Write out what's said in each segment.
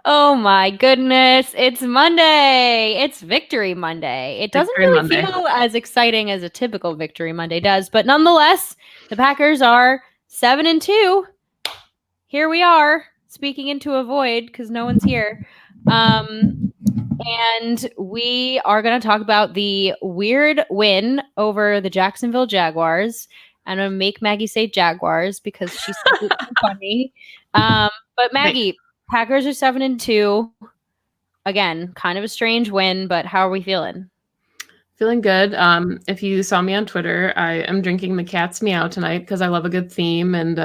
Oh my goodness. It's Monday. It's Victory Monday. It doesn't Victory really Monday. feel as exciting as a typical Victory Monday does, but nonetheless, the Packers are 7-2. Here we are, speaking into a void because no one's here. And we are going to talk about the weird win over the Jacksonville Jaguars. I'm going to make Maggie say Jaguars because she's so funny. But Maggie, Packers are 7-2. Again, kind of a strange win, but how are we feeling? Feeling good. If you saw me on Twitter, I am drinking the cat's meow tonight because I love a good theme, and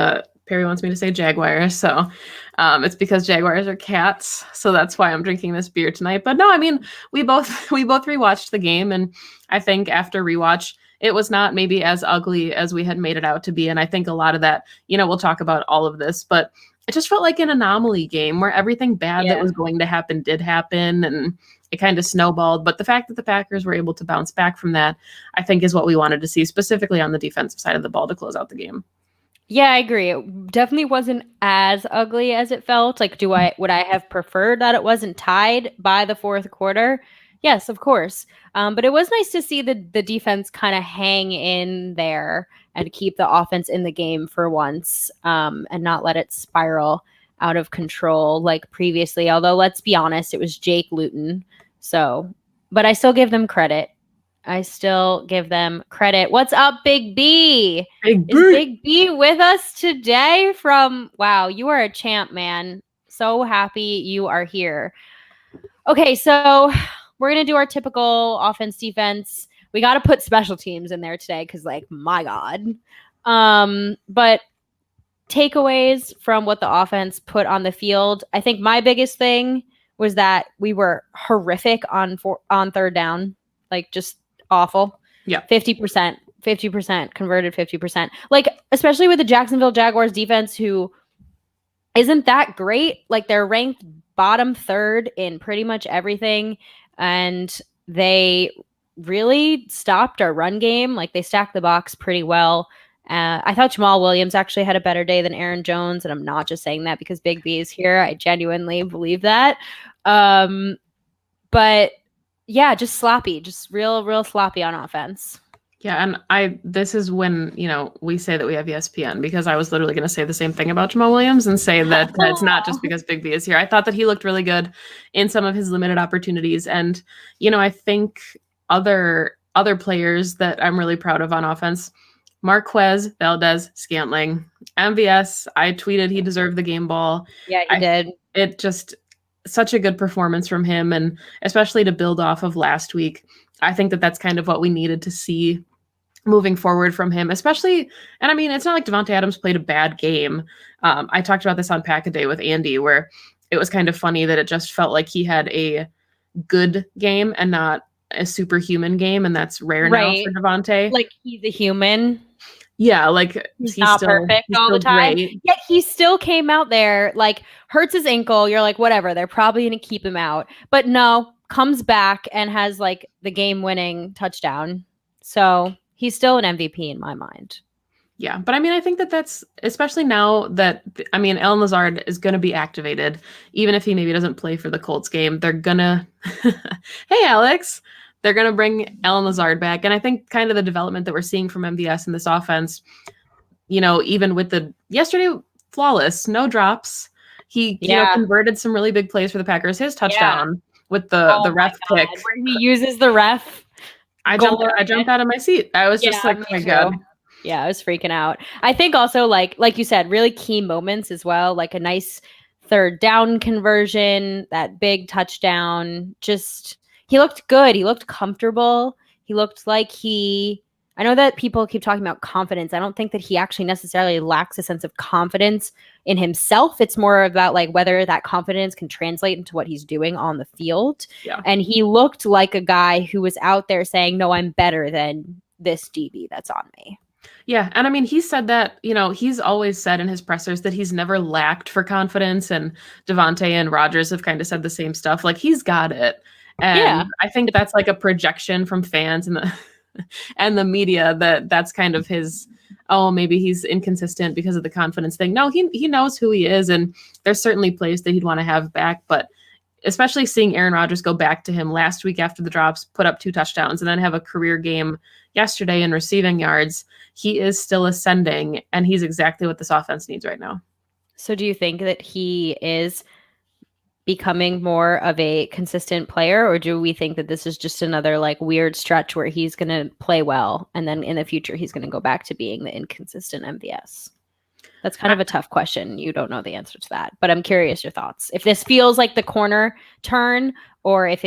Perry wants me to say Jaguars, so it's because Jaguars are cats, so that's why I'm drinking this beer tonight. But no, I mean we both rewatched the game, and I think after rewatch, it was not maybe as ugly as we had made it out to be, and I think a lot of that, we'll talk about all of this, but it just felt like an anomaly game where everything bad that was going to happen did happen, and it kind of snowballed. But the fact that the Packers were able to bounce back from that, I think, is what we wanted to see, specifically on the defensive side of the ball to close out the game. Yeah, I agree. It definitely wasn't as ugly as it felt. Like, would I have preferred that it wasn't tied by the fourth quarter? Yes, of course. But it was nice to see the defense kind of hang in there and keep the offense in the game for once, and not let it spiral out of control like previously. Although, let's be honest, it was Jake Luton. So, but I still give them credit. What's up, Big B? Is Big B with us today wow, you are a champ, man. So happy you are here. Okay, so we're going to do our typical offense defense. We got to put special teams in there today because, like, my God. But takeaways from what the offense put on the field. I think my biggest thing was that we were horrific on third down, like just awful. Yeah. 50% converted 50%. Like, especially with the Jacksonville Jaguars defense, who isn't that great. Like, they're ranked bottom third in pretty much everything. And they really stopped our run game. Like, they stacked the box pretty well. I thought Jamal Williams actually had a better day than Aaron Jones, and I'm not just saying that because Big B is here. I genuinely believe that. But yeah, just sloppy, just real sloppy on offense. Yeah, and this is when, we say that we have ESPN, because I was literally going to say the same thing about Jamal Williams and say that it's not just because Big B is here. I thought that he looked really good in some of his limited opportunities. And, I think other players that I'm really proud of on offense, Marquez, Valdez, Scantling, MVS, I tweeted he deserved the game ball. Yeah, he did. It just, such a good performance from him, and especially to build off of last week. I think that that's kind of what we needed to see moving forward from him, especially, and I mean, it's not like Davante Adams played a bad game. I talked about this on Pack-A-Day with Andy, where it was kind of funny that it just felt like he had a good game and not a superhuman game, and that's rare now for Davante. Like, he's a human. Yeah, like he's not still, perfect all the time. Great. Yet he still came out there, like, hurts his ankle. You're like, whatever, they're probably going to keep him out. But no, comes back and has, like, the game-winning touchdown. So he's still an MVP in my mind. Yeah, but I mean, I think that that's, especially now that, I mean, Allen Lazard is going to be activated, even if he maybe doesn't play for the Colts game. They're going to, hey, Alex, they're going to bring Allen Lazard back. And I think kind of the development that we're seeing from MVS in this offense, even with yesterday, flawless, no drops. He converted some really big plays for the Packers. His touchdown with the ref pick. Where he uses the ref. I jumped out of my seat. I was just like, oh my God. Yeah, I was freaking out. I think also, like you said, really key moments as well, like a nice third down conversion, that big touchdown. Just, he looked good. He looked comfortable. He looked like I know that people keep talking about confidence. I don't think that he actually necessarily lacks a sense of confidence in himself. It's more about, like, whether that confidence can translate into what he's doing on the field. Yeah. And he looked like a guy who was out there saying, no, I'm better than this DB that's on me. Yeah. And I mean, he said that, he's always said in his pressers that he's never lacked for confidence, and Davante and Rodgers have kind of said the same stuff. Like, he's got it. And I think that's like a projection from fans and the media that's kind of his oh, maybe he's inconsistent because of the confidence thing. No, he knows who he is, and there's certainly plays that he'd want to have back, but especially seeing Aaron Rodgers go back to him last week after the drops, put up 2 touchdowns, and then have a career game yesterday in receiving yards, he is still ascending, and he's exactly what this offense needs right now. So do you think that he is becoming more of a consistent player, or do we think that this is just another like weird stretch where he's going to play well and then in the future he's going to go back to being the inconsistent MVS? That's kind of a tough question. You don't know the answer to that, but I'm curious your thoughts. If this feels like the corner turn or if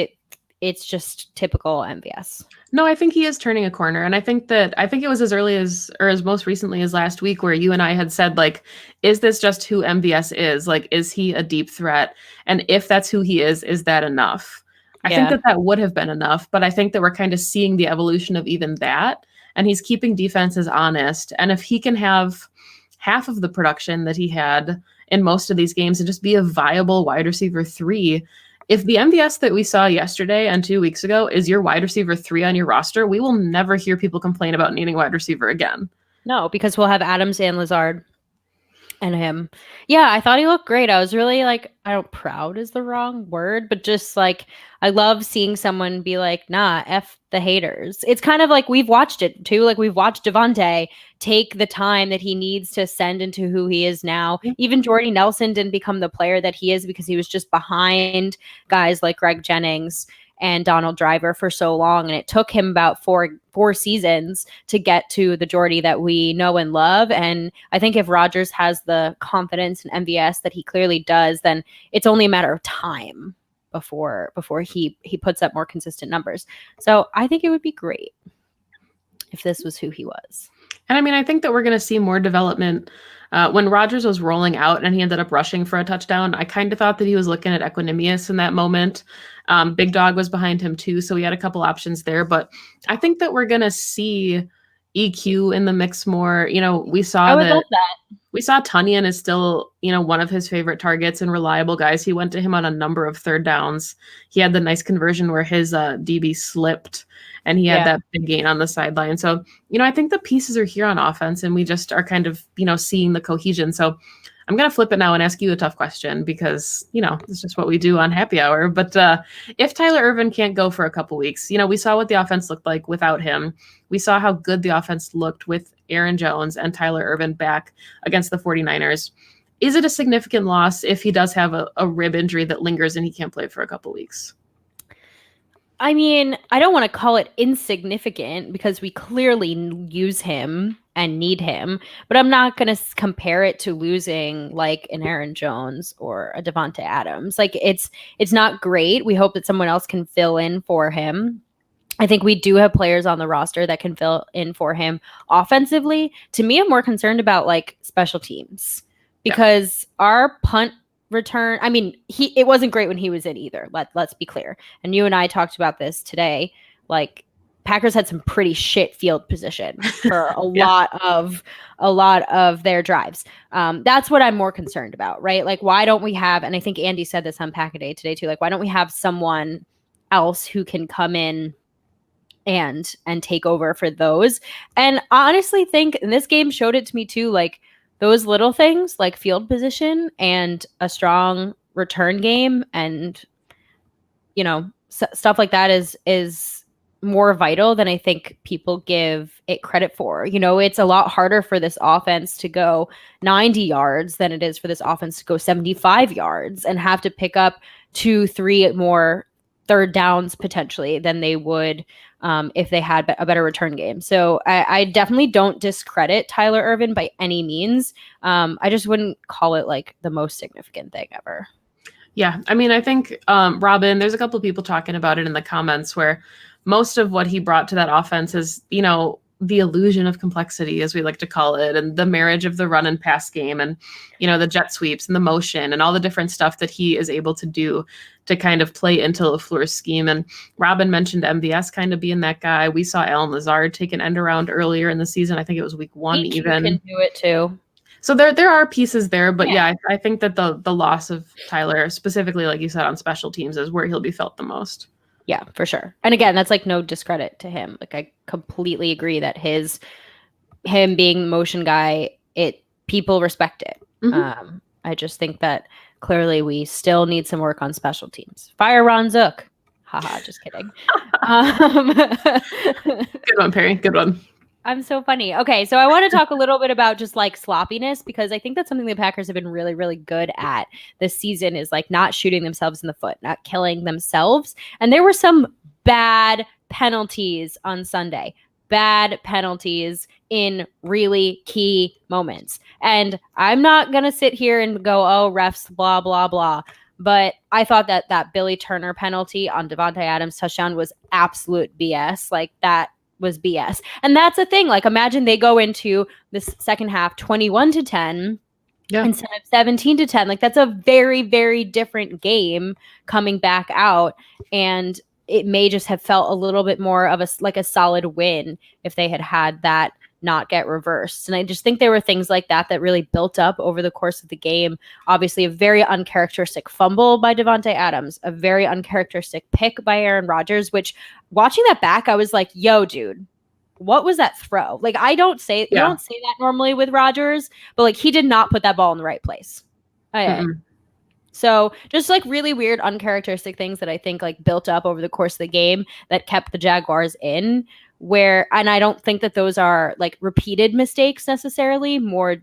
it's just typical MVS. No, I think he is turning a corner. And I think it was as early as, or as most recently as last week, where you and I had said, like, is this just who MVS is? Like, is he a deep threat? And if that's who he is that enough? I think that would have been enough, but I think that we're kind of seeing the evolution of even that. And he's keeping defenses honest. And if he can have half of the production that he had in most of these games and just be a viable wide receiver 3, if the MVS that we saw yesterday and 2 weeks ago is your wide receiver 3 on your roster, we will never hear people complain about needing wide receiver again. No, because we'll have Adams and Lazard and him. Yeah, I thought he looked great. I was really like, I don't proud is the wrong word, but just like, I love seeing someone be like, nah, F the haters. It's kind of like we've watched it too. Like we've watched Devontae take the time that he needs to ascend into who he is now. Even Jordy Nelson didn't become the player that he is because he was just behind guys like Greg Jennings and Donald Driver for so long. And it took him about four seasons to get to the Jordy that we know and love. And I think if Rodgers has the confidence in MVS that he clearly does, then it's only a matter of time before he puts up more consistent numbers. So I think it would be great if this was who he was. And I mean, I think that we're going to see more development. When Rodgers was rolling out and he ended up rushing for a touchdown, I kind of thought that he was looking at Equanimous in that moment. Big Dog was behind him too, so he had a couple options there. But I think that we're going to see EQ in the mix more. You know, we saw love that. We saw Tunyon is still, you know, one of his favorite targets and reliable guys. He went to him on a number of third downs. He had the nice conversion where his DB slipped and he had that big gain on the sideline. So, you know, I think the pieces are here on offense and we just are kind of, you know, seeing the cohesion. So I'm going to flip it now and ask you a tough question because, you know, it's just what we do on Happy Hour. But if Tyler Ervin can't go for a couple weeks, you know, we saw what the offense looked like without him. We saw how good the offense looked with Aaron Jones and Tyler Ervin back against the 49ers. Is it a significant loss if he does have a rib injury that lingers and he can't play for a couple weeks? I mean, I don't want to call it insignificant because we clearly use him and need him, but I'm not going to compare it to losing like an Aaron Jones or a Devontae Adams. Like it's not great. We hope that someone else can fill in for him. I think we do have players on the roster that can fill in for him offensively. To me, I'm more concerned about like special teams because our punt return, I mean, it wasn't great when he was in either. Let's be clear. And you and I talked about this today. Like Packers had some pretty shit field position for a lot of their drives. That's what I'm more concerned about, right? Like, why don't we have, and I think Andy said this on Pack a Day today too, like, why don't we have someone else who can come in and take over for those? And I honestly think, and this game showed it to me too, like those little things like field position and a strong return game and, you know, stuff like that is more vital than I think people give it credit for. You know, it's a lot harder for this offense to go 90 yards than it is for this offense to go 75 yards and have to pick up 2-3 more third downs potentially than they would if they had a better return game. So I definitely don't discredit Tyler Ervin by any means. I just wouldn't call it like the most significant thing ever. Yeah. I mean, I think Robin, there's a couple of people talking about it in the comments where most of what he brought to that offense is, you know, the illusion of complexity, as we like to call it, and the marriage of the run and pass game and, you know, the jet sweeps and the motion and all the different stuff that he is able to do to kind of play into LaFleur's scheme. And Robin mentioned MVS kind of being that guy. We saw Alan Lazard take an end around earlier in the season. I think it was week 1 even. Can do it too. So there are pieces there, but yeah, I think that the loss of Tyler, specifically, like you said, on special teams is where he'll be felt the most. Yeah, for sure. And again, that's like no discredit to him. Like I completely agree that his him being the motion guy, people respect it. I just think that clearly we still need some work on special teams. Fire Ron Zook. Haha, just kidding. Good one, Perry. Good one. I'm so funny. Okay, so I want to talk a little bit about just like sloppiness, because I think that's something the Packers have been really, really good at this season, is like not shooting themselves in the foot, not killing themselves. And there were some bad penalties on Sunday. Bad penalties in really key moments. And I'm not going to sit here and go, oh, refs, blah, blah, blah. But I thought that Billy Turner penalty on Davante Adams' touchdown was absolute BS. Like, that was BS. And that's the thing. Like, imagine they go into this second half 21-10 instead of 17-10. Like, that's a very, very different game coming back out. And it may just have felt a little bit more of a solid win if they had that not get reversed. And I just think there were things like that really built up over the course of the game. Obviously, a very uncharacteristic fumble by Davante Adams, a very uncharacteristic pick by Aaron Rodgers, which, watching that back, I was like, yo, dude, what was that throw? Like, you don't say that normally with Rodgers, but like, he did not put that ball in the right place. So just like really weird, uncharacteristic things that I think like built up over the course of the game that kept the Jaguars in, and I don't think that those are like repeated mistakes necessarily, more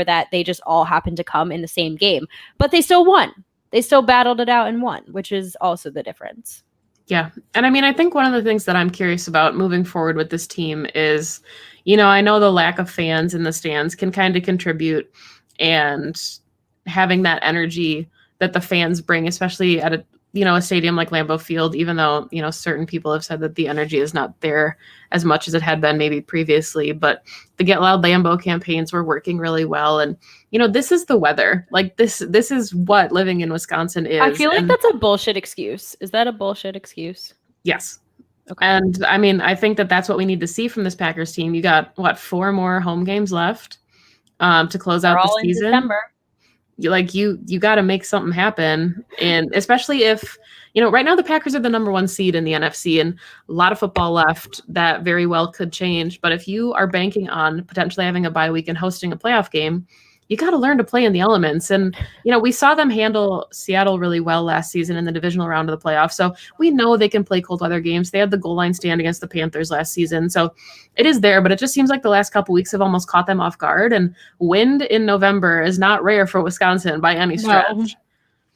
that they just all happened to come in the same game, but they still won. They still battled it out and won, which is also the difference. Yeah. And I mean, I think one of the things that I'm curious about moving forward with this team is, I know the lack of fans in the stands can kind of contribute, and having that energy that the fans bring, especially at a stadium like Lambeau Field, even though, certain people have said that the energy is not there as much as it had been maybe previously, but the Get Loud Lambeau campaigns were working really well. And, this is the weather. Like, this is what living in Wisconsin is. I feel like that's a bullshit excuse. Is that a bullshit excuse? Yes. Okay. And I mean, I think that that's what we need to see from this Packers team. You got 4 more home games left to close out the season. In December. You got to make something happen. And especially if, right now the Packers are the number 1 seed in the NFC, and a lot of football left that very well could change. But if you are banking on potentially having a bye week and hosting a playoff game, you got to learn to play in the elements. And, we saw them handle Seattle really well last season in the divisional round of the playoffs. So we know they can play cold weather games. They had the goal line stand against the Panthers last season. So it is there, but it just seems like the last couple weeks have almost caught them off guard. And wind in November is not rare for Wisconsin by any stretch.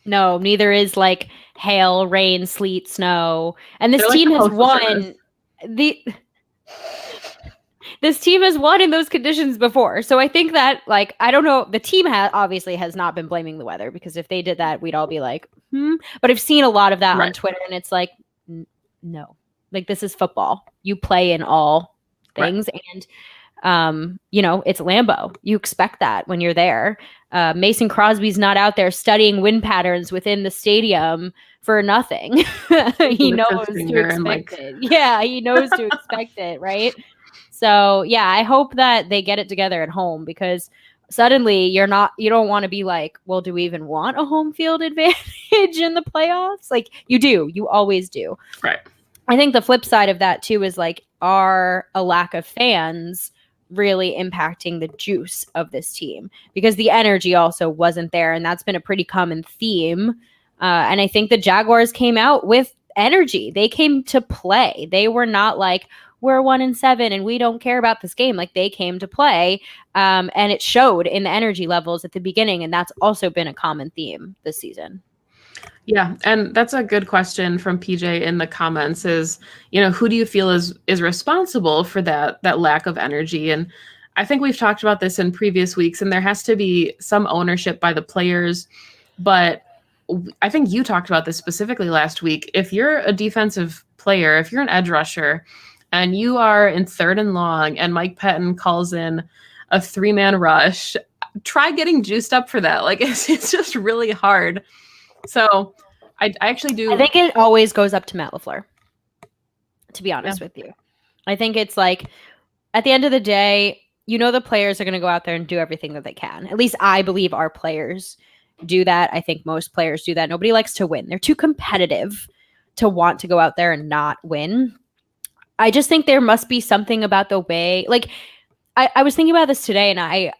No, neither is like hail, rain, sleet, snow. And this team has won This team has won in those conditions before. So I think that, like, I don't know, the team obviously has not been blaming the weather, because if they did that, we'd all be like, But I've seen a lot of that on Twitter, and it's like, no, like, this is football. You play in all things. And, it's Lambeau. You expect that when you're there. Mason Crosby's not out there studying wind patterns within the stadium for nothing. He knows to expect it. Yeah, he knows to expect it, right? So, yeah, I hope that they get it together at home, because suddenly you don't want to be like, well, do we even want a home field advantage in the playoffs? Like, you do. You always do. Right. I think the flip side of that, too, is like, are a lack of fans really impacting the juice of this team? Because the energy also wasn't there, and that's been a pretty common theme. And I think the Jaguars came out with energy. They came to play. They were not like, we're 1-7 and we don't care about this game. Like, they came to play, and it showed in the energy levels at the beginning. And that's also been a common theme this season. Yeah. And that's a good question from PJ in the comments is, who do you feel is responsible for that lack of energy? And I think we've talked about this in previous weeks, and there has to be some ownership by the players. But I think you talked about this specifically last week. If you're a defensive player, if you're an edge rusher, and you are in 3rd and long, and Mike Pettin calls in a 3-man rush, try getting juiced up for that. Like, it's just really hard. So I actually do. I think it always goes up to Matt LaFleur, to be honest with you. I think it's like, at the end of the day, the players are going to go out there and do everything that they can. At least I believe our players do that. I think most players do that. Nobody likes to win. They're too competitive to want to go out there and not win. I just think there must be something about the way, like, I was thinking about this today, and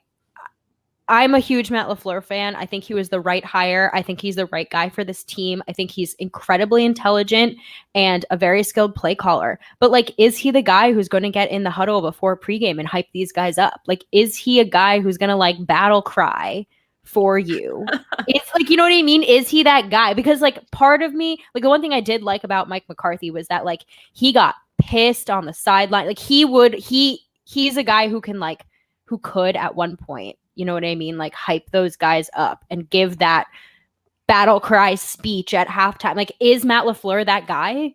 I'm a huge Matt LaFleur fan. I think he was the right hire. I think he's the right guy for this team. I think he's incredibly intelligent and a very skilled play caller. But like, is he the guy who's going to get in the huddle before pregame and hype these guys up? Like, is he a guy who's going to like battle cry for you? It's like, you know what I mean? Is he that guy? Because like part of me, like the one thing I did like about Mike McCarthy was that like he got pissed on the sideline. Like he's a guy who can like, who could at one point, you know what I mean? Like hype those guys up and give that battle cry speech at halftime. Like, is Matt LaFleur that guy?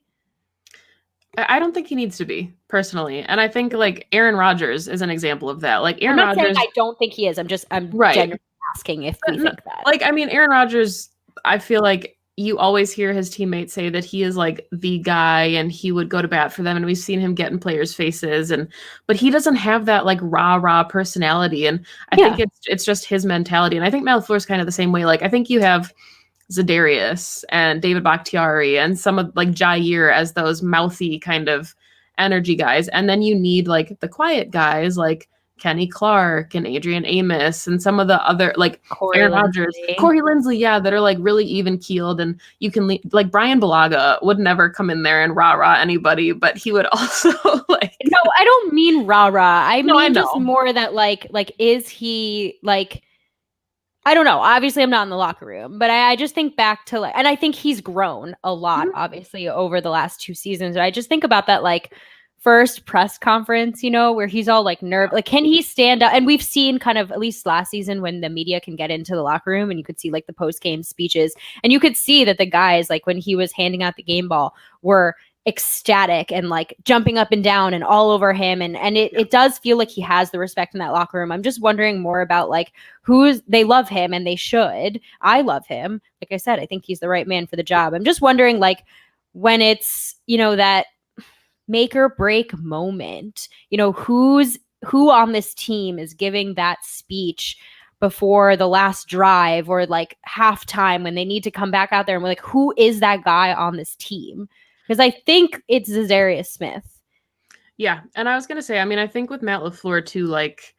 I don't think he needs to be, personally. And I think like Aaron Rodgers is an example of that. Like Aaron I'm not Rodgers, saying I don't think he is. I'm right. genuinely asking if we think that. Like, I mean, Aaron Rodgers, I feel like you always hear his teammates say that he is like the guy and he would go to bat for them. And we've seen him get in players' faces, but he doesn't have that like rah personality. And I think it's just his mentality. And I think Matt LaFleur is kind of the same way. Like, I think you have Zadarius and David Bakhtiari and some of like Jair as those mouthy kind of energy guys. And then you need like the quiet guys like Kenny Clark and Adrian Amos and some of the other like Aaron Rodgers, Corey Linsley, that are like really even keeled. And you can like Brian Balaga would never come in there and rah anybody, but he would also like. No, I don't mean rah. I mean just more that like is he like. I don't know. Obviously, I'm not in the locker room, but I just think back to like, and I think he's grown a lot, obviously, over the last 2 seasons. I just think about that like first press conference, you know, where he's all like nervous. Like, can he stand up? And we've seen kind of at least last season when the media can get into the locker room and you could see like the post game speeches, and you could see that the guys like when he was handing out the game ball were ecstatic and like jumping up and down and all over him, and it does feel like he has the respect in that locker room. I'm just wondering more about like they love him, and they should. I love him. Like I said, I think he's the right man for the job. I'm just wondering like when it's, you know, that make or break moment, you know, who on this team is giving that speech before the last drive or like halftime when they need to come back out there, and we're like, who is that guy on this team? Because I think it's Zadarius Smith. Yeah. And I was going to say, I mean, I think with Matt LaFleur too, like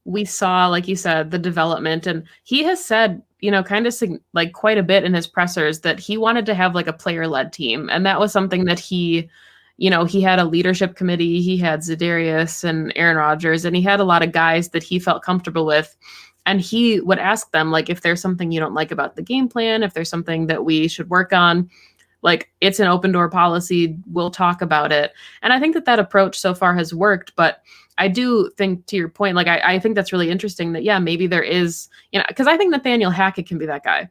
we saw, like you said, the development, and he has said, you know, kind of like quite a bit in his pressers that he wanted to have like a player-led team. And that was something that he, you know, he had a leadership committee, he had Zadarius and Aaron Rodgers, and he had a lot of guys that he felt comfortable with. And he would ask them, like, if there's something you don't like about the game plan, if there's something that we should work on, like it's an open door policy, we'll talk about it. And I think that approach so far has worked, but I do think, to your point, like I think that's really interesting that, yeah, maybe there is, you know, because I think Nathaniel Hackett can be that guy.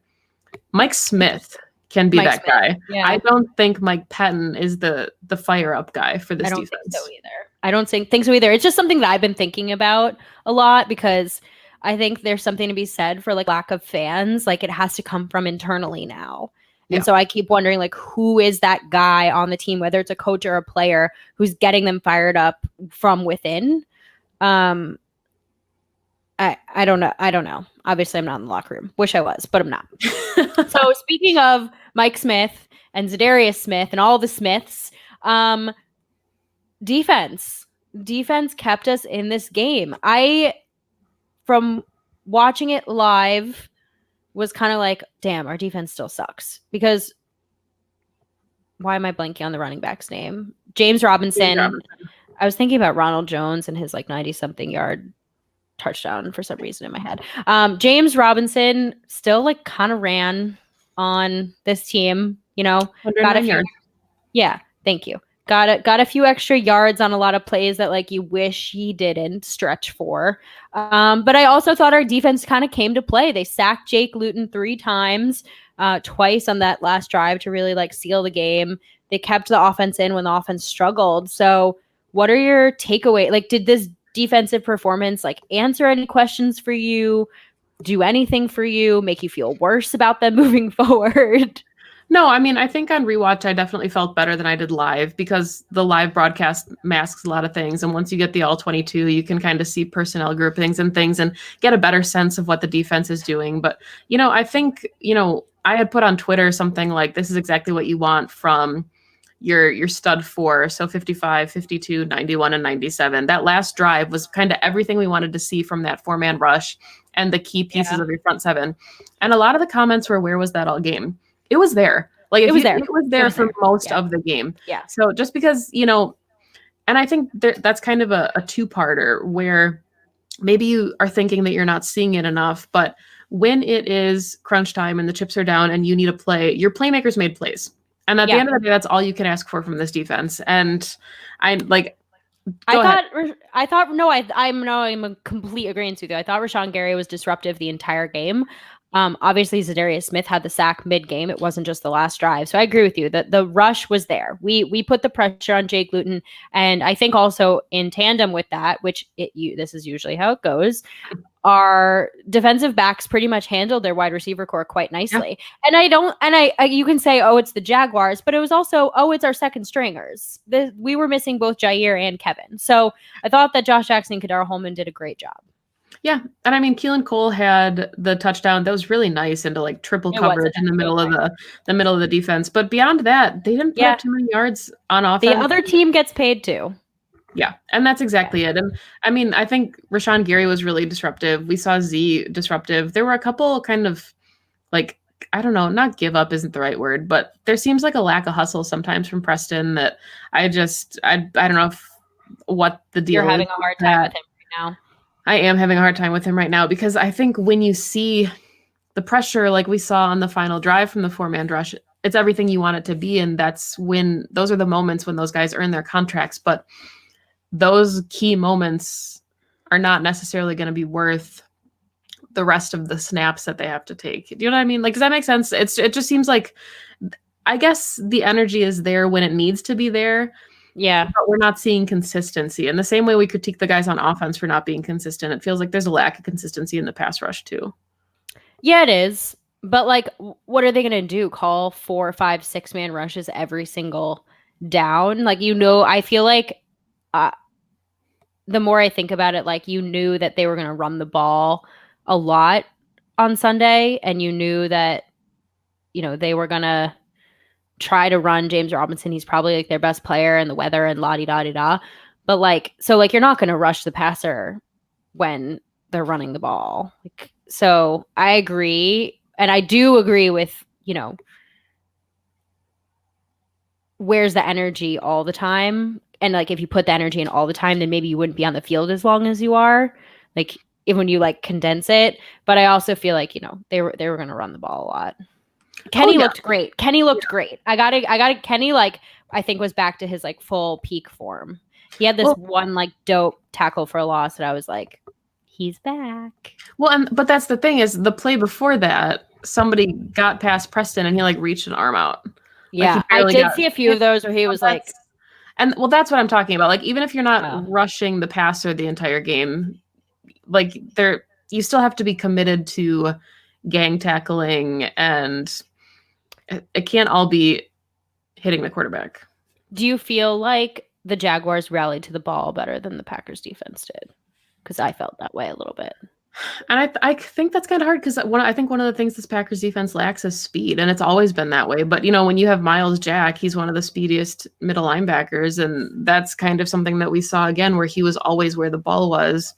Mike Smith can be that guy. Yeah. I don't think Mike Pettin is the fire up guy for this defense. Think so either. I don't think so either. It's just something that I've been thinking about a lot because I think there's something to be said for like lack of fans. Like it has to come from internally now. And so I keep wondering, like, who is that guy on the team, whether it's a coach or a player, who's getting them fired up from within? I don't know. I don't know. Obviously, I'm not in the locker room. Wish I was, but I'm not. So speaking of Mike Smith and Zadarius Smith and all the Smiths, defense kept us in this game. From watching it live, was kind of like, damn, our defense still sucks. Because why am I blanking on the running back's name? James Robinson. I was thinking about Ronald Jones and his like 90-something yard touchdown for some reason in my head. James Robinson still like kind of ran on this team, you know. Got a few, yeah, thank you. Got a few extra yards on a lot of plays that like you wish he didn't stretch for. But I also thought our defense kind of came to play. They sacked Jake Luton 3 times, twice on that last drive to really like seal the game. They kept the offense in when the offense struggled. So what are your takeaways? Like, did this defensive performance like answer any questions for you? Do anything for you? Make you feel worse about them moving forward? No, I mean, I think on rewatch, I definitely felt better than I did live because the live broadcast masks a lot of things. And once you get the all 22, you can kind of see personnel groupings and things and get a better sense of what the defense is doing. But, you know, I think, you know, I had put on Twitter something like, this is exactly what you want from your stud four, so 55, 52, 91, and 97. That last drive was kind of everything we wanted to see from that four-man rush and the key pieces of your front seven. And a lot of the comments were, where was that all game? It was there. Like It was there. It was there for most of the game. Yeah. So just because, and I think that's kind of a two-parter where maybe you are thinking that you're not seeing it enough, but when it is crunch time and the chips are down and you need a play, your playmakers made plays. And at the end of the day, that's all you can ask for from this defense. And I'm in complete agreement with you. I thought Rashawn Gary was disruptive the entire game. Obviously, Zadarius Smith had the sack mid-game. It wasn't just the last drive. So I agree with you that the rush was there. We put the pressure on Jake Luton. And I think also in tandem with that, this is usually how it goes, our defensive backs pretty much handled their wide receiver core quite nicely. Yeah. And you can say, oh, it's the Jaguars, but it was also, oh, it's our second stringers. We were missing both Jair and Kevin. So I thought that Josh Jackson and Kadar Holman did a great job. Yeah. And I mean, Keelan Cole had the touchdown that was really nice into like triple coverage in the middle of the defense. But beyond that, they didn't put up too many yards on offense. The other team gets paid too. Yeah. And that's exactly it. And I mean, I think Rashawn Gary was really disruptive. We saw Z disruptive. There were a couple kind of like, I don't know, not give up isn't the right word, but there seems like a lack of hustle sometimes from Preston that I don't know what the deal is. You're having a hard time with him right now. I am having a hard time with him right now because I think when you see the pressure like we saw on the final drive from the four-man rush, it's everything you want it to be. And those are the moments when those guys earn their contracts. But those key moments are not necessarily going to be worth the rest of the snaps that they have to take. Do you know what I mean? Like, does that make sense? It just seems like, I guess the energy is there when it needs to be there. Yeah. But we're not seeing consistency. In the same way we critique the guys on offense for not being consistent, it feels like there's a lack of consistency in the pass rush too. Yeah, it is. But like, what are they going to do? Call 4, 5, 6-man rushes every single down? Like, I feel like the more I think about it, like you knew that they were going to run the ball a lot on Sunday, and you knew that, they were going to try to run James Robinson. He's probably like their best player and the weather and la-di-da-di-da. But you're not going to rush the passer when they're running the ball. So I agree. And I do agree with, where's the energy all the time? And like, if you put the energy in all the time, then maybe you wouldn't be on the field as long as you are. Like when you condense it. But I also feel like, they were going to run the ball a lot. Kenny looked great. Kenny looked great. I got it. Kenny, I think was back to his full peak form. He had this one dope tackle for a loss that I was like, he's back. Well, but that's the thing is the play before that, somebody got past Preston and he reached an arm out. Yeah, I did see a few of those where he was that's what I'm talking about. Even if you're not rushing the passer the entire game, you still have to be committed to gang tackling, and it can't all be hitting the quarterback. Do you feel like the Jaguars rallied to the ball better than the Packers defense did? Because I felt that way a little bit. And I think that's kind of hard because I think one of the things this Packers defense lacks is speed, and it's always been that way. But, when you have Miles Jack, he's one of the speediest middle linebackers, and that's kind of something that we saw again where he was always where the ball was.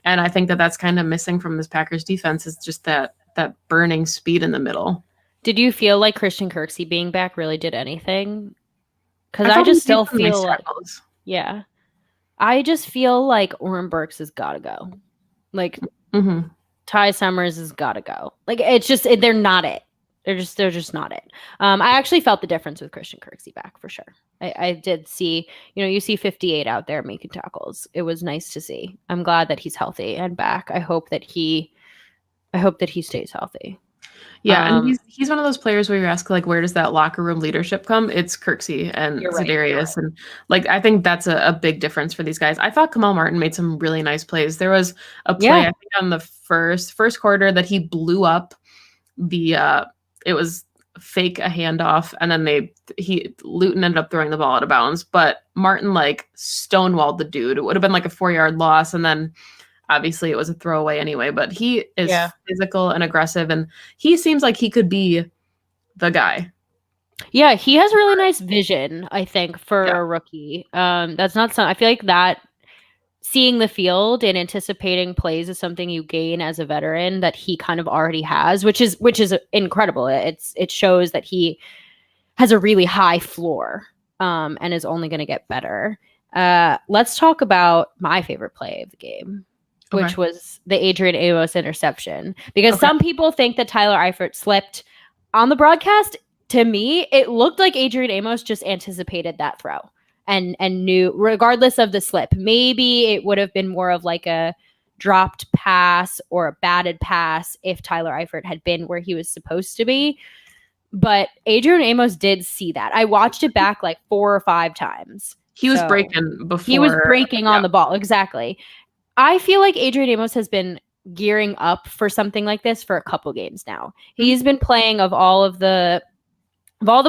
And I think that that's kind of missing from this Packers defense is just that burning speed in the middle. Did you feel like Christian Kirksey being back really did anything? Because I just still feel I just feel like Oren Burks has got to go. Ty Summers has got to go. It's just they're not it. They're just not it. I actually felt the difference with Christian Kirksey back for sure. I did see, you see 58 out there making tackles. It was nice to see. I'm glad that he's healthy and back. I hope that he stays healthy. Yeah, and he's one of those players where you ask where does that locker room leadership come? It's Kirksey and Zadarius, and I think that's a big difference for these guys. I thought Kamal Martin made some really nice plays. There was a play I think on the first quarter that he blew up it was fake a handoff, and then Luton ended up throwing the ball out of bounds, but Martin stonewalled the dude. It would have been a 4-yard loss, and then obviously it was a throwaway anyway, but he is physical and aggressive, and he seems like he could be the guy. Yeah, he has really nice vision, I think, for Yeah. a rookie. That's not something I feel like that seeing the field and anticipating plays is something you gain as a veteran that he kind of already has, which is incredible. It shows that he has a really high floor, and is only going to get better. Let's talk about my favorite play of the game, Okay. which was the Adrian Amos interception. Because Okay. some people think that Tyler Eifert slipped on the broadcast. To me, it looked like Adrian Amos just anticipated that throw and knew, regardless of the slip. Maybe it would have been more of like a dropped pass or a batted pass if Tyler Eifert had been where he was supposed to be. But Adrian Amos did see that. I watched it back like 4 or 5 times. He was So breaking he was before. breaking Yeah. on the ball. Exactly. I feel like Adrian Amos has been gearing up for something like this for a couple games now. He's been playing of all the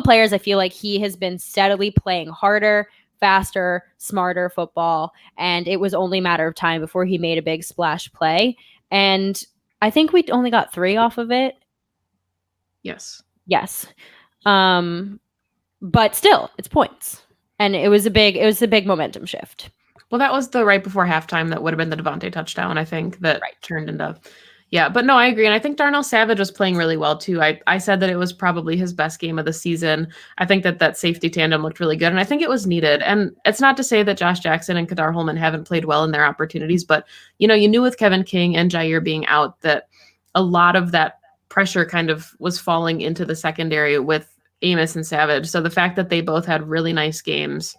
players. I feel like he has been steadily playing harder, faster, smarter football, and it was only a matter of time before he made a big splash play. And I think we only got 3 off of it. Yes. Yes. But still, it's points. And it was a big momentum shift. Well, that was the right before halftime that would have been the Devontae touchdown, I think, that Right. turned into. Yeah, but no, I agree. And I think Darnell Savage was playing really well too. I said that it was probably his best game of the season. I think that safety tandem looked really good, and I think it was needed. And it's not to say that Josh Jackson and Kadar Holman haven't played well in their opportunities, but you knew with Kevin King and Jair being out that a lot of that pressure kind of was falling into the secondary with Amos and Savage. So the fact that they both had really nice games,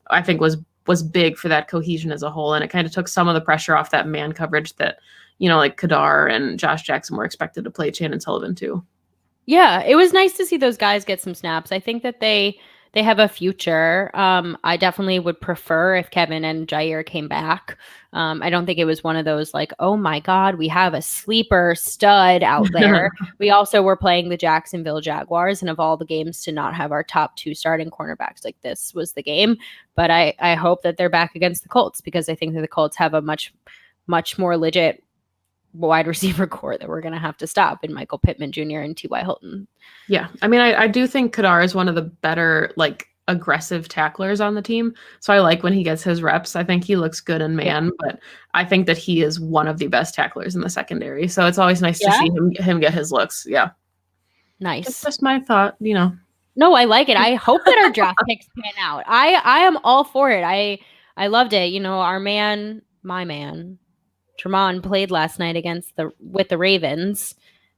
I think was big for that cohesion as a whole. And it kind of took some of the pressure off that man coverage that, like Kadar and Josh Jackson were expected to play Chandon Sullivan too. Yeah, it was nice to see those guys get some snaps. I think that they have a future. I definitely would prefer if Kevin and Jair came back. I don't think it was one of those like, oh my God, we have a sleeper stud out there. We also were playing the Jacksonville Jaguars, and of all the games to not have our top 2 starting cornerbacks, like this was the game. But I hope that they're back against the Colts, because I think that the Colts have a much more legit wide receiver core that we're going to have to stop in Michael Pittman Jr. and T.Y. Hilton. Yeah. I mean, I do think Kadar is one of the better, like, aggressive tacklers on the team. So I like when he gets his reps. I think he looks good in man, but I think that he is one of the best tacklers in the secondary. So it's always nice to see him get his looks. Yeah. Nice. That's just my thought, No, I like it. I hope that our draft picks pan out. I am all for it. I loved it. My man, Tremont played last night with the Ravens,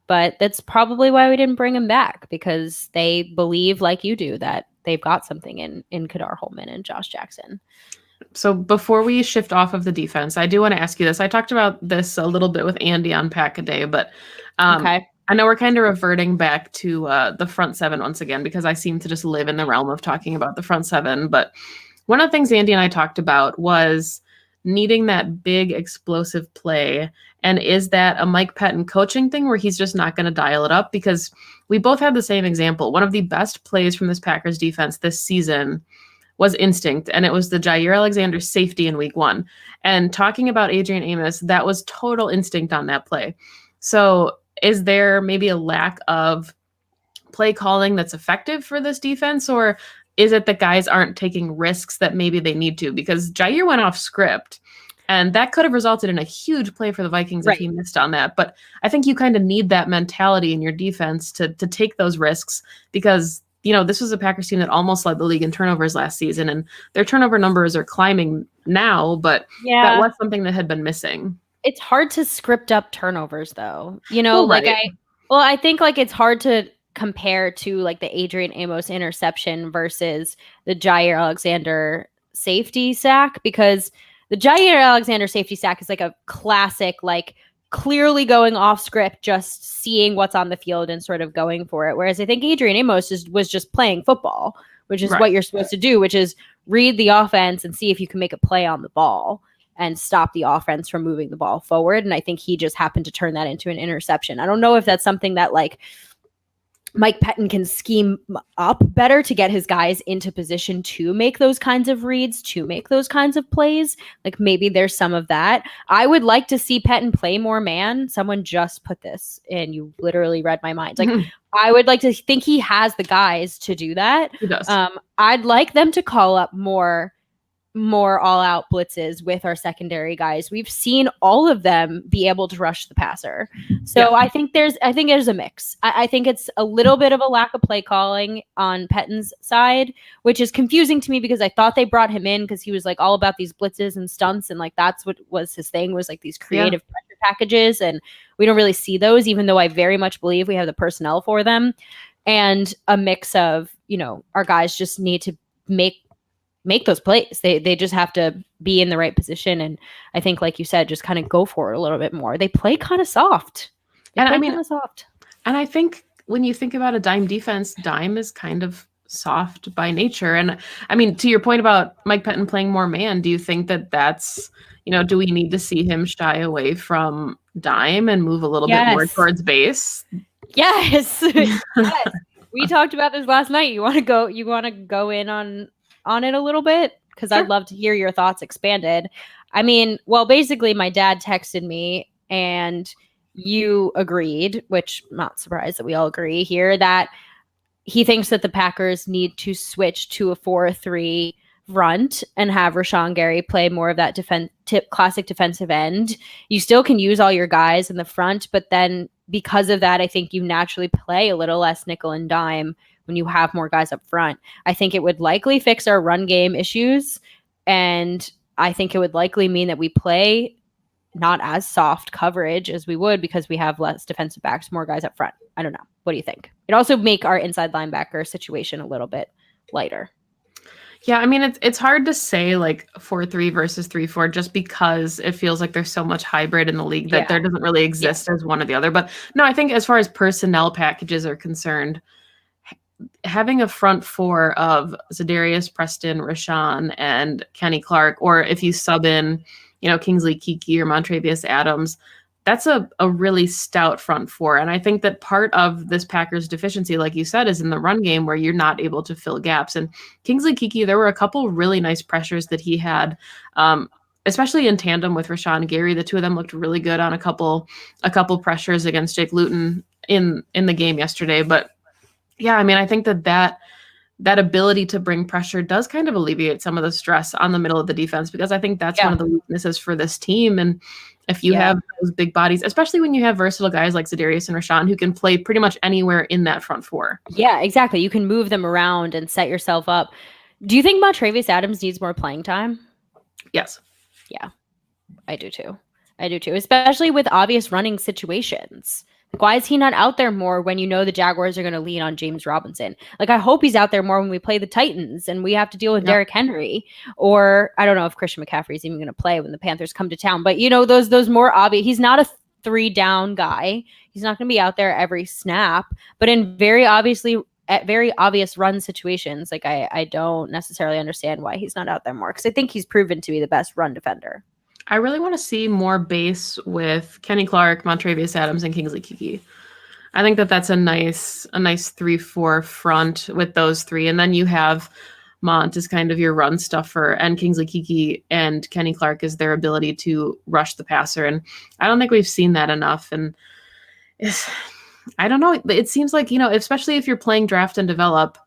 but that's probably why we didn't bring him back, because they believe, like you do, that they've got something in Kadar Holman and Josh Jackson. So before we shift off of the defense, I do want to ask you this. I talked about this a little bit with Andy on Pack a Day, but Okay. I know we're kind of reverting back to the front seven once again, because I seem to just live in the realm of talking about the front seven. But one of the things Andy and I talked about was needing that big explosive play. And is that a Mike Pettin coaching thing where he's just not going to dial it up? Because we both had the same example. One of the best plays from this Packers defense this season was instinct, and it was the Jair Alexander safety in week 1. And talking about Adrian Amos, that was total instinct on that play. So is there maybe a lack of play calling that's effective for this defense, or is it that guys aren't taking risks that maybe they need to? Because Jair went off script, and that could have resulted in a huge play for the Vikings if he missed on that. But I think you kind of need that mentality in your defense to take those risks, because this was a Packers team that almost led the league in turnovers last season, and their turnover numbers are climbing now, but that was something that had been missing. It's hard to script up turnovers, though. Right. I think like it's hard to compare to like the Adrian Amos interception versus the Jair Alexander safety sack, because the Jair Alexander safety sack is like a classic, like clearly going off script, just seeing what's on the field and sort of going for it. Whereas I think Adrian Amos was just playing football, which is what you're supposed to do, which is read the offense and see if you can make a play on the ball and stop the offense from moving the ball forward. And I think he just happened to turn that into an interception. I don't know if that's something that like Mike Pettin can scheme up better to get his guys into position to make those kinds of reads, to make those kinds of plays. Like maybe there's some of that. I would like to see Pettin play more man. Someone just put this and you literally read my mind. Like I would like to think he has the guys to do that. He does. I'd like them to call up more all-out blitzes with our secondary guys. We've seen all of them be able to rush the passer. So I think there's a mix. I think it's a little bit of a lack of play calling on Pettin's side, which is confusing to me because I thought they brought him in because he was like all about these blitzes and stunts, and like that's what was his thing, was like these creative pressure packages, and we don't really see those, even though I very much believe we have the personnel for them. And a mix of, our guys just need to make those plays. They just have to be in the right position. And I think, like you said, just kind of go for it a little bit more. They play kind of soft. And I think when you think about a dime defense, dime is kind of soft by nature. And I mean, to your point about Mike Pettin playing more man, do you think that that's, do we need to see him shy away from dime and move a little bit more towards base? Yes. Yes. We talked about this last night. You want to go in on it a little bit? Because sure. I'd love to hear your thoughts expanded. I mean, well, basically my dad texted me and you agreed, which I'm not surprised that we all agree here, that he thinks that the Packers need to switch to a 4-3 front and have Rashawn Gary play more of that classic defensive end. You still can use all your guys in the front, but then because of that, I think you naturally play a little less nickel and dime when you have more guys up front. I think it would likely fix our run game issues, and I think it would likely mean that we play not as soft coverage as we would because we have less defensive backs, more guys up front. I don't know. What do you think? It also make our inside linebacker situation a little bit lighter. Yeah, I mean, it's hard to say like 4-3 versus 3-4 just because it feels like there's so much hybrid in the league that there doesn't really exist as one or the other. But no, I think as far as personnel packages are concerned, having a front four of Zadarius, Preston, Rashawn, and Kenny Clark, or if you sub in, Kingsley Keke or Montravius Adams, that's a really stout front four. And I think that part of this Packers deficiency, like you said, is in the run game where you're not able to fill gaps. And Kingsley Keke, there were a couple really nice pressures that he had, especially in tandem with Rashawn Gary. The two of them looked really good on a couple pressures against Jake Luton in the game yesterday. But yeah, I mean, I think that ability to bring pressure does kind of alleviate some of the stress on the middle of the defense, because I think that's one of the weaknesses for this team. And if you have those big bodies, especially when you have versatile guys like Zadarius and Rashawn who can play pretty much anywhere in that front four. Yeah, exactly. You can move them around and set yourself up. Do you think Montravius Adams needs more playing time? Yes. Yeah, I do too. Especially with obvious running situations. Like, why is he not out there more when the Jaguars are going to lean on James Robinson? Like, I hope he's out there more when we play the Titans and we have to deal with Derrick Henry. Or I don't know if Christian McCaffrey is even going to play when the Panthers come to town. But, those more obvious – he's not a 3-down guy. He's not going to be out there every snap. But in very obvious run situations, like I don't necessarily understand why he's not out there more, because I think he's proven to be the best run defender. I really want to see more base with Kenny Clark, Montravius Adams, and Kingsley Keke. I think that's a nice 3-4 front with those three. And then you have Mont as kind of your run stuffer, and Kingsley Keke and Kenny Clark is their ability to rush the passer. And I don't think we've seen that enough. And I don't know. It seems like, especially if you're playing draft and develop,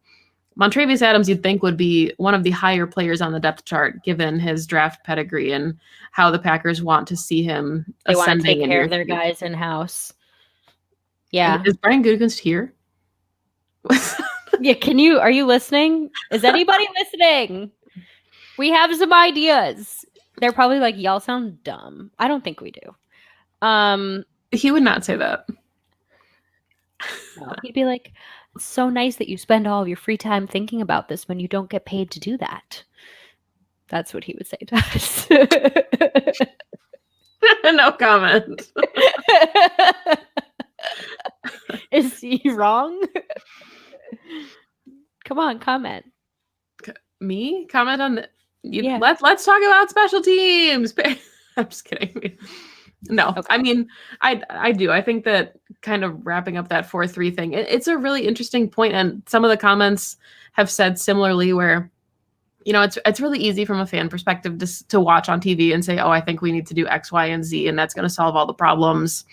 Montravius Adams, you'd think, would be one of the higher players on the depth chart, given his draft pedigree and how the Packers want to see him they ascending. Want to take care of their guys in house. Yeah. Is Brian Gutekunst here? Yeah. Are you listening? Is anybody listening? We have some ideas. They're probably like, y'all sound dumb. I don't think we do. He would not say that. No, he'd be like, it's so nice that you spend all of your free time thinking about this when you don't get paid to do that. That's what he would say to us. No comment. Is he wrong? Come on, comment. Me? Comment on the... Let's talk about special teams. I'm just kidding. No, Okay. I mean, I do. I think that kind of wrapping up that 4-3 thing, it's a really interesting point, and some of the comments have said similarly where, it's really easy from a fan perspective to watch on TV and say, oh, I think we need to do X, Y, and Z, and that's going to solve all the problems.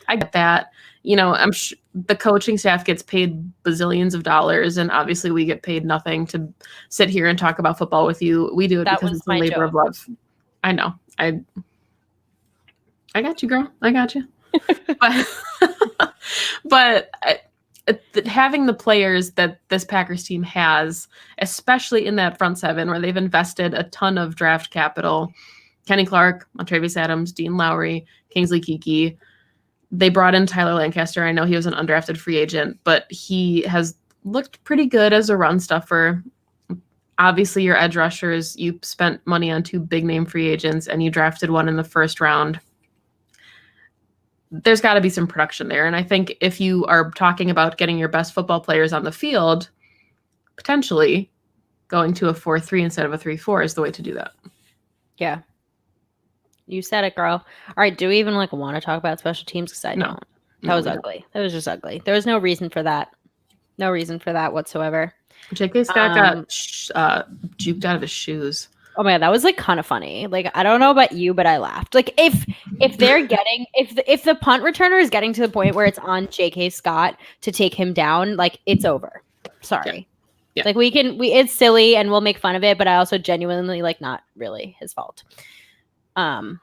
I get that. The coaching staff gets paid bazillions of dollars, and obviously we get paid nothing to sit here and talk about football with you. We do it because it's a labor of love. I know. I got you, girl. I got you. but having the players that this Packers team has, especially in that front seven where they've invested a ton of draft capital, Kenny Clark, Montravius Adams, Dean Lowry, Kingsley Keke. They brought in Tyler Lancaster. I know he was an undrafted free agent, but he has looked pretty good as a run stuffer. Obviously, your edge rushers, you spent money on 2 big-name free agents, and you drafted one in the first round. There's got to be some production there. And I think if you are talking about getting your best football players on the field, potentially going to a 4-3 instead of a 3-4 is the way to do that. Yeah. You said it, girl. All right. Do we even want to talk about special teams? Because I don't. That was ugly. That was just ugly. There was no reason for that. No reason for that whatsoever. J.K. Scott got juked out of his shoes. Oh my God, that was kind of funny. I don't know about you, but I laughed. If they're getting if the punt returner is getting to the point where it's on J.K. Scott to take him down, it's over. Sorry. Yeah. It's silly and we'll make fun of it, but I also genuinely not really his fault. There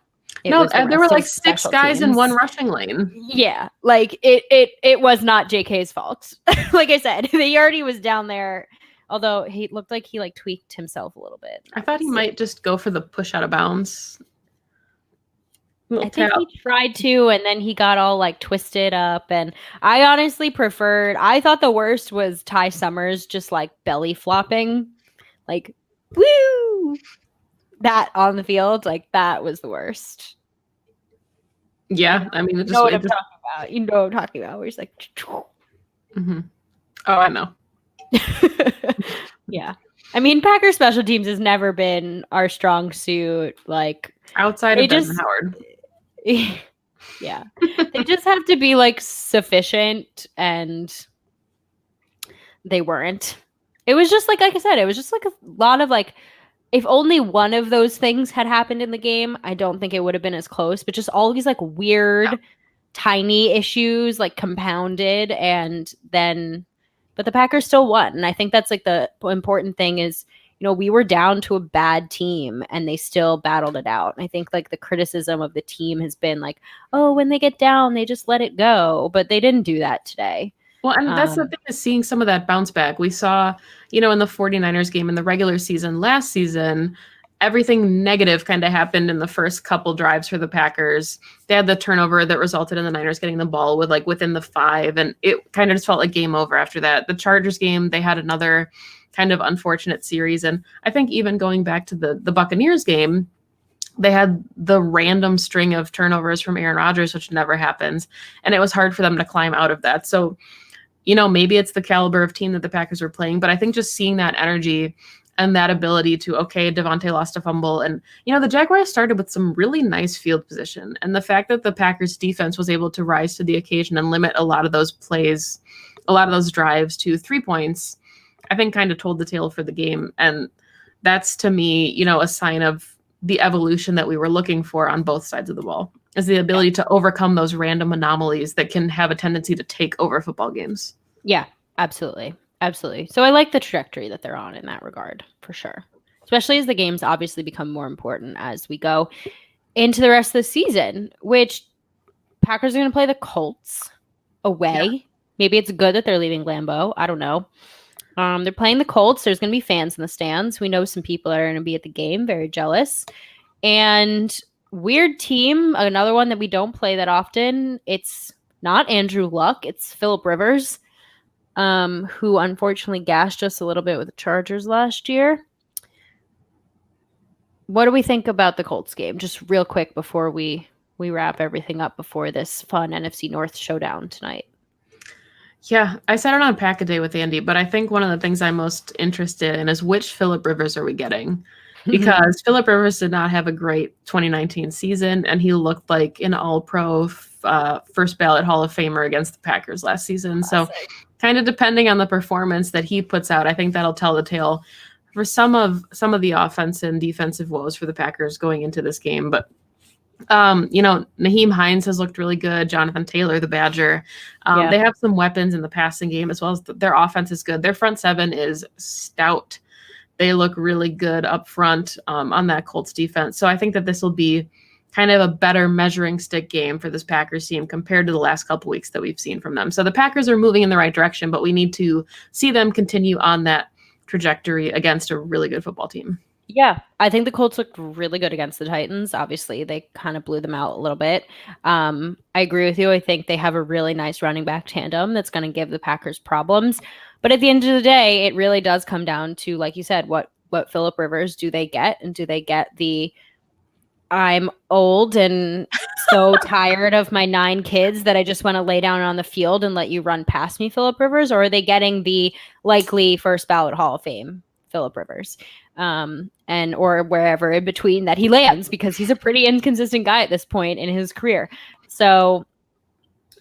were 6 guys in one rushing lane. Yeah, it was not JK's fault. Like I said, he already was down there. Although he looked like he tweaked himself a little bit. I thought he might just go for the push out of bounds. I think he tried to, and then he got all twisted up. And I honestly I thought the worst was Ty Summers just belly flopping, woo, that on the field. That was the worst. Yeah, I mean, I'm talking about. You know what I'm talking about. Where he's mm-hmm. Oh, I know. Yeah. I mean, Packers special teams has never been our strong suit. Outside of Desmond Howard. Yeah. They just have to be sufficient, and they weren't. It was just like I said, it was just a lot of if only one of those things had happened in the game, I don't think it would have been as close, but just all these weird tiny issues compounded, and then but the Packers still won. And I think that's the important thing is, we were down to a bad team and they still battled it out. And I think the criticism of the team has been oh, when they get down, they just let it go. But they didn't do that today. Well, and that's the thing, is seeing some of that bounce back. We saw, in the 49ers game in the regular season last season, everything negative kind of happened in the first couple drives for the Packers. They had the turnover that resulted in the Niners getting the ball with within the 5, and it kind of just felt like game over after that. The Chargers game, they had another kind of unfortunate series, and I think even going back to the Buccaneers game, they had the random string of turnovers from Aaron Rodgers, which never happens, and it was hard for them to climb out of that. So, maybe it's the caliber of team that the Packers were playing, but I think just seeing that energy and that ability to, Devontae lost a fumble. And, the Jaguars started with some really nice field position. And the fact that the Packers defense was able to rise to the occasion and limit a lot of those plays, a lot of those drives to 3 points, I think kind of told the tale for the game. And that's, to me, a sign of the evolution that we were looking for on both sides of the ball, is the ability to overcome those random anomalies that can have a tendency to take over football games. Yeah, absolutely. Absolutely. So I like the trajectory that they're on in that regard, for sure. Especially as the games obviously become more important as we go into the rest of the season, which Packers are going to play the Colts away. Yeah. Maybe it's good that they're leaving Lambeau. I don't know. They're playing the Colts. There's going to be fans in the stands. We know some people that are going to be at the game. Very jealous. And weird team. Another one that we don't play that often. It's not Andrew Luck. It's Phillip Rivers. Who unfortunately gashed us a little bit with the Chargers last year. What do we think about the Colts game? Just real quick before we wrap everything up before this fun NFC North showdown tonight. Yeah, I said it on Pack-A-Day with Andy, but I think one of the things I'm most interested in is which Phillip Rivers are we getting? because Phillip Rivers did not have a great 2019 season, and he looked like an all-pro first ballot Hall of Famer against the Packers last season. So kind of depending on the performance that he puts out, I think that'll tell the tale for some of the offense and defensive woes for the Packers going into this game. But Naheem Hines has looked really good. Jonathan Taylor, the Badger. They have some weapons in the passing game, as well as their offense is good. Their front seven is stout. They look really good up front on that Colts defense. So I think that this will be kind of a better measuring stick game for this Packers team compared to the last couple weeks that we've seen from them. So the Packers are moving in the right direction, but we need to see them continue on that trajectory against a really good football team. Yeah, I think the Colts looked really good against the Titans. Obviously, they kind of blew them out a little bit. I agree with you. I think they have a really nice running back tandem that's going to give the Packers problems. But at the end of the day, it really does come down to, like you said, what Phillip Rivers do they get? And do they get the I'm old and so tired of my 9 kids that I just want to lay down on the field and let you run past me, Phillip Rivers? Or are they getting the likely first ballot Hall of Fame Phillip Rivers? Or wherever in between that he lands, because he's a pretty inconsistent guy at this point in his career. So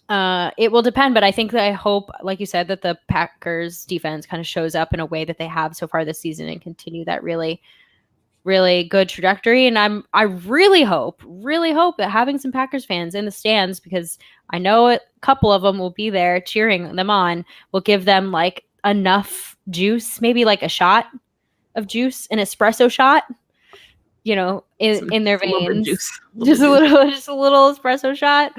it will depend, but I hope, like you said, that the Packers defense kind of shows up in a way that they have so far this season and continue that really, really good trajectory. And I really hope that having some Packers fans in the stands, because I know a couple of them will be there cheering them on, will give them like enough juice, maybe like a shot of juice, an espresso shot, in their veins, just a little espresso shot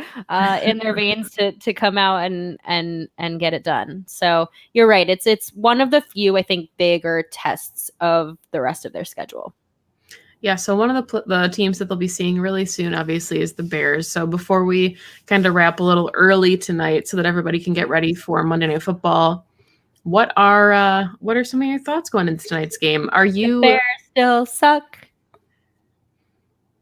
in their veins to come out and get it done. So you're right. It's one of the few, I think, bigger tests of the rest of their schedule. Yeah, so one of the teams that they'll be seeing really soon, obviously, is the Bears. So before we kind of wrap a little early tonight so that everybody can get ready for Monday Night Football, what are some of your thoughts going into tonight's game? Are you... The Bears still suck?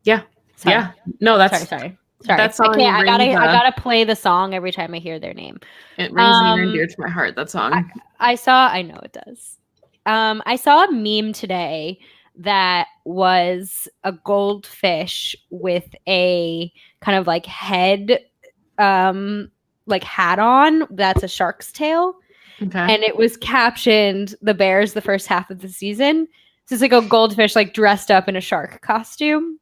Yeah. Sorry. Yeah. No, that's... Sorry. That song I gotta play the song every time I hear their name. It rings near and dear to my heart, that song. I know it does. I saw a meme today that was a goldfish with a kind of like head, like hat on. That's a shark's tail. Okay. And it was captioned "The Bears, the first half of the season." So it's like a goldfish like dressed up in a shark costume.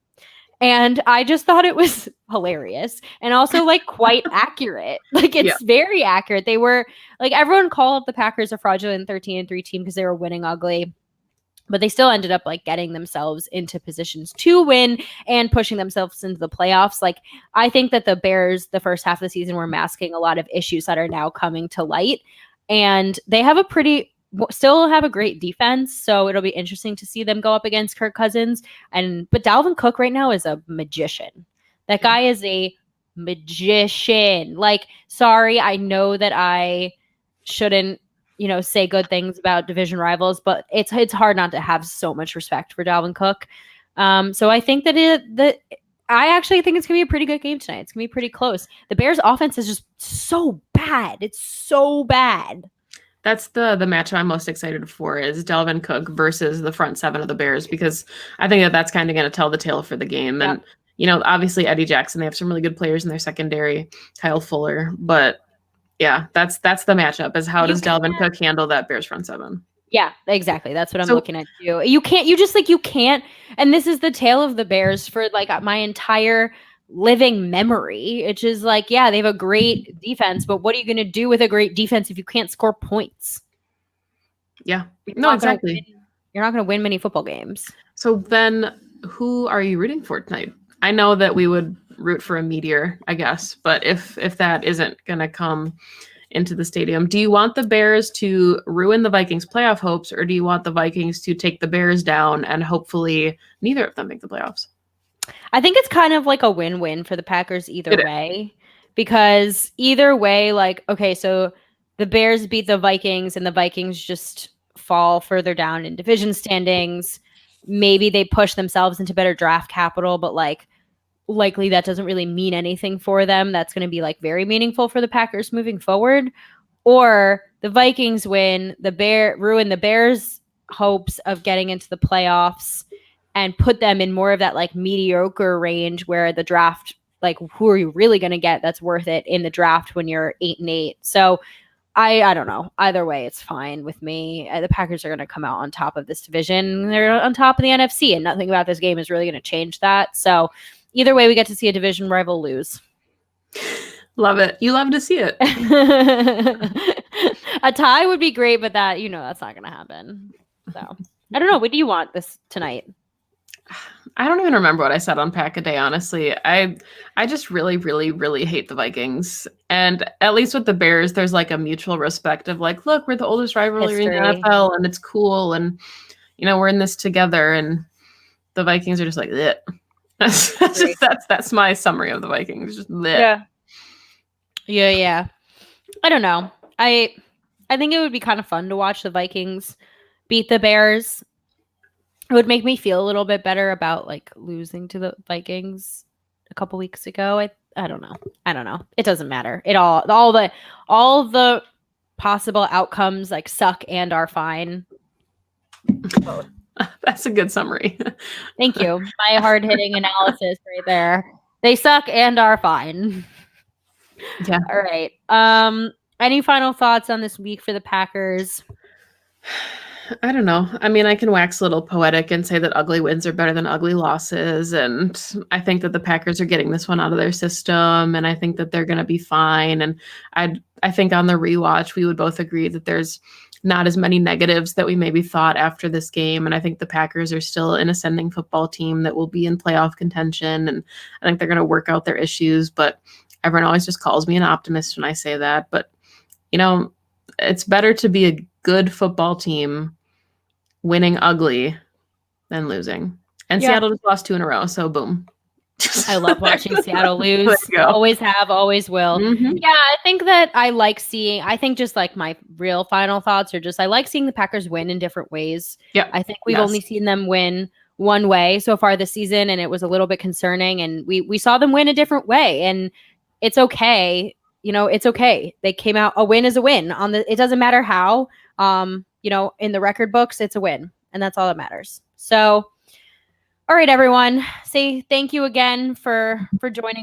And I just thought it was hilarious and also like quite accurate. Like it's very accurate. They were like, everyone called the Packers a fraudulent 13-3 team because they were winning ugly, but they still ended up like getting themselves into positions to win and pushing themselves into the playoffs. Like I think that the Bears, the first half of the season, were masking a lot of issues that are now coming to light. And they have still have a great defense, so it'll be interesting to see them go up against Kirk Cousins. But Dalvin Cook right now is a magician. That guy is a magician. Like, sorry, I know that I shouldn't, say good things about division rivals, but it's hard not to have so much respect for Dalvin Cook. So I think I actually think it's gonna be a pretty good game tonight. It's gonna be pretty close. The Bears' offense is just so bad. It's so bad. That's the matchup I'm most excited for, is Dalvin Cook versus the front seven of the Bears, because I think that's kind of going to tell the tale for the game. Yeah. And, obviously Eddie Jackson, they have some really good players in their secondary, Kyle Fuller. But, yeah, that's the matchup, is how does Dalvin Cook handle that Bears front seven? Yeah, exactly. That's what I'm looking at too. You can't. And this is the tale of the Bears for like my entire living memory. It's just like, yeah, they have a great defense, but what are you going to do with a great defense if you can't score points? Yeah, exactly. You're not going to win many football games. So then who are you rooting for tonight? I know that we would root for a meteor, I guess, but if that isn't going to come into the stadium, do you want the Bears to ruin the Vikings playoff hopes, or do you want the Vikings to take the Bears down and hopefully neither of them make the playoffs? I think it's kind of like a win-win for the Packers either way, because either way, like, okay, so the Bears beat the Vikings and the Vikings just fall further down in division standings. Maybe they push themselves into better draft capital, but like likely that doesn't really mean anything for them. That's going to be like very meaningful for the Packers moving forward. Or the Vikings win, ruin the Bears' hopes of getting into the playoffs, and put them in more of that like mediocre range where the draft, like who are you really going to get that's worth it in the draft when you're 8-8. So I don't know. Either way, it's fine with me. The Packers are going to come out on top of this division. They're on top of the NFC, and nothing about this game is really going to change that. So either way, we get to see a division rival lose. Love it. You love to see it. A tie would be great, but that, that's not going to happen. So I don't know. What do you want this tonight? I don't even remember what I said on Pack a Day, honestly. I just really, really, really hate the Vikings. And at least with the Bears, there's like a mutual respect of like, look, we're the oldest rivalry in the NFL and it's cool. And, we're in this together. And the Vikings are just like, bleh. That's my summary of the Vikings. Just bleh. Yeah. I don't know. I think it would be kind of fun to watch the Vikings beat the Bears. It would make me feel a little bit better about like losing to the Vikings a couple weeks ago. I don't know. It doesn't matter. All the possible outcomes like suck and are fine. That's a good summary. Thank you. My hard-hitting analysis right there. They suck and are fine. Yeah. All right. Any final thoughts on this week for the Packers? I don't know. I mean, I can wax a little poetic and say that ugly wins are better than ugly losses. And I think that the Packers are getting this one out of their system. And I think that they're going to be fine. And I think on the rewatch, we would both agree that there's not as many negatives that we maybe thought after this game. And I think the Packers are still an ascending football team that will be in playoff contention. And I think they're going to work out their issues. But everyone always just calls me an optimist when I say that. But, it's better to be a good football team winning ugly than losing. And Seattle just lost 2 in a row, so boom. I love watching Seattle lose. Always have, always will. Mm-hmm. Yeah, I think that I think just like my real final thoughts are just I like seeing the Packers win in different ways. Yeah. I think we've only seen them win one way so far this season, and it was a little bit concerning, and we saw them win a different way, and it's okay. It's okay. They came out, a win is a win. It doesn't matter how. In the record books, it's a win, and that's all that matters. So, all right, everyone, say thank you again for joining